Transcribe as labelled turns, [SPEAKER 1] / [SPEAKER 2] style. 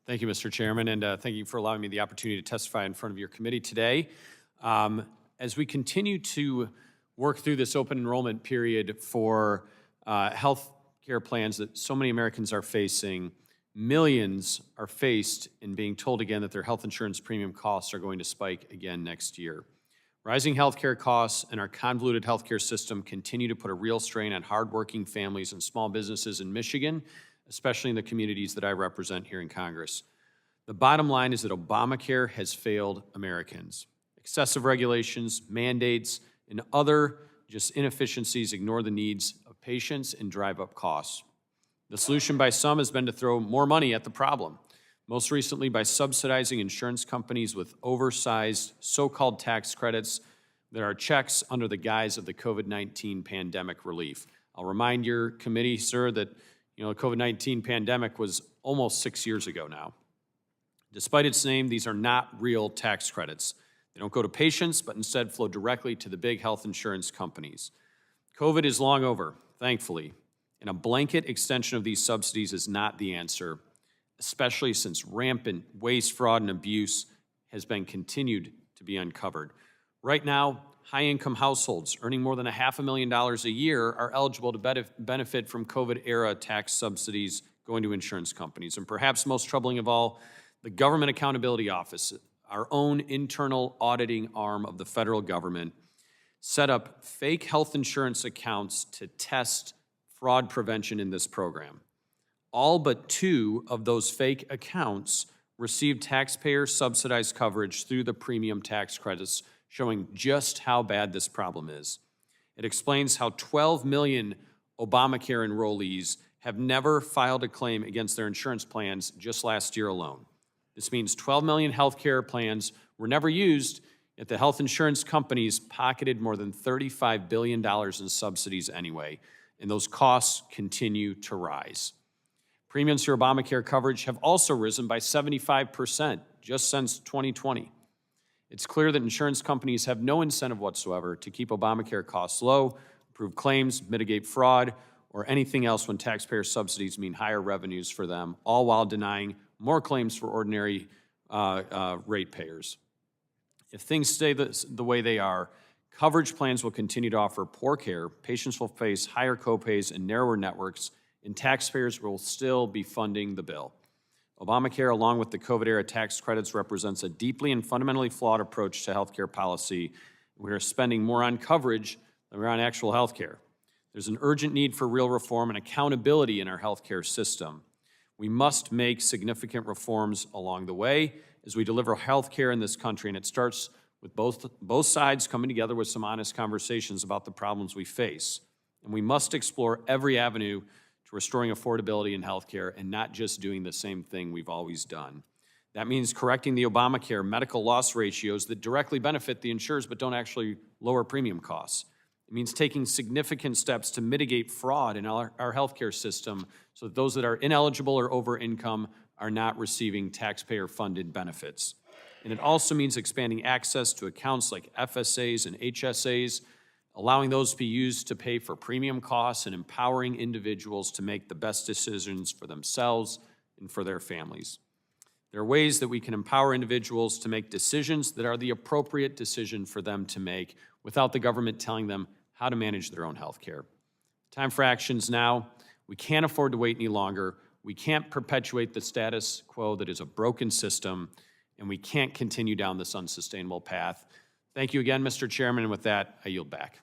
[SPEAKER 1] Thank you, Mr. Chairman, and thank you for allowing me the opportunity to testify in front of your committee today. As we continue to work through this open enrollment period for health care plans that so many Americans are facing, millions are faced in being told again that their health insurance premium costs are going to spike again next year. Rising healthcare costs and our convoluted healthcare system continue to put a real strain on hardworking families and small businesses in Michigan, especially in the communities that I represent here in Congress. The bottom line is that Obamacare has failed Americans. Excessive regulations, mandates, and other just inefficiencies ignore the needs of patients and drive up costs. The solution by some has been to throw more money at the problem, most recently by subsidizing insurance companies with oversized so-called tax credits that are checks under the guise of the COVID-19 pandemic relief. I'll remind your committee, sir, that the COVID-19 pandemic was almost 6 years ago now. Despite its name, these are not real tax credits. They don't go to patients, but instead flow directly to the big health insurance companies. COVID is long over, thankfully, and a blanket extension of these subsidies is not the answer, especially since rampant waste, fraud, and abuse has been continued to be uncovered. Right now, high-income households earning more than $500,000 a year are eligible to benefit from COVID-era tax subsidies going to insurance companies. And perhaps most troubling of all, the Government Accountability Office, our own internal auditing arm of the federal government, set up fake health insurance accounts to test fraud prevention in this program. All but 2 of those fake accounts received taxpayer-subsidized coverage through the premium tax credits, showing just how bad this problem is. It explains how 12 million Obamacare enrollees have never filed a claim against their insurance plans just last year alone. This means 12 million health care plans were never used, yet the health insurance companies pocketed more than $35 billion in subsidies anyway, and those costs continue to rise. Premiums for Obamacare coverage have also risen by 75% just since 2020. It's clear that insurance companies have no incentive whatsoever to keep Obamacare costs low, improve claims, mitigate fraud, or anything else when taxpayer subsidies mean higher revenues for them, all while denying more claims for ordinary ratepayers. If things stay the way they are, coverage plans will continue to offer poor care, patients will face higher copays and narrower networks, and taxpayers will still be funding the bill. Obamacare, along with the COVID-era tax credits, represents a deeply and fundamentally flawed approach to healthcare policy. We are spending more on coverage than we're on actual healthcare. There's an urgent need for real reform and accountability in our healthcare system. We must make significant reforms along the way as we deliver healthcare in this country, and it starts with both sides coming together with some honest conversations about the problems we face. And we must explore every avenue to restoring affordability in healthcare and not just doing the same thing we've always done. That means correcting the Obamacare medical loss ratios that directly benefit the insurers but don't actually lower premium costs. It means taking significant steps to mitigate fraud in our healthcare system so that those that are ineligible or over income are not receiving taxpayer-funded benefits. And it also means expanding access to accounts like FSAs and HSAs, allowing those to be used to pay for premium costs and empowering individuals to make the best decisions for themselves and for their families. There are ways that we can empower individuals to make decisions that are the appropriate decision for them to make without the government telling them how to manage their own health care. Time for actions now. We can't afford to wait any longer. We can't perpetuate the status quo that is a broken system, and we can't continue down this unsustainable path. Thank you again, Mr. Chairman, and with that, I yield back.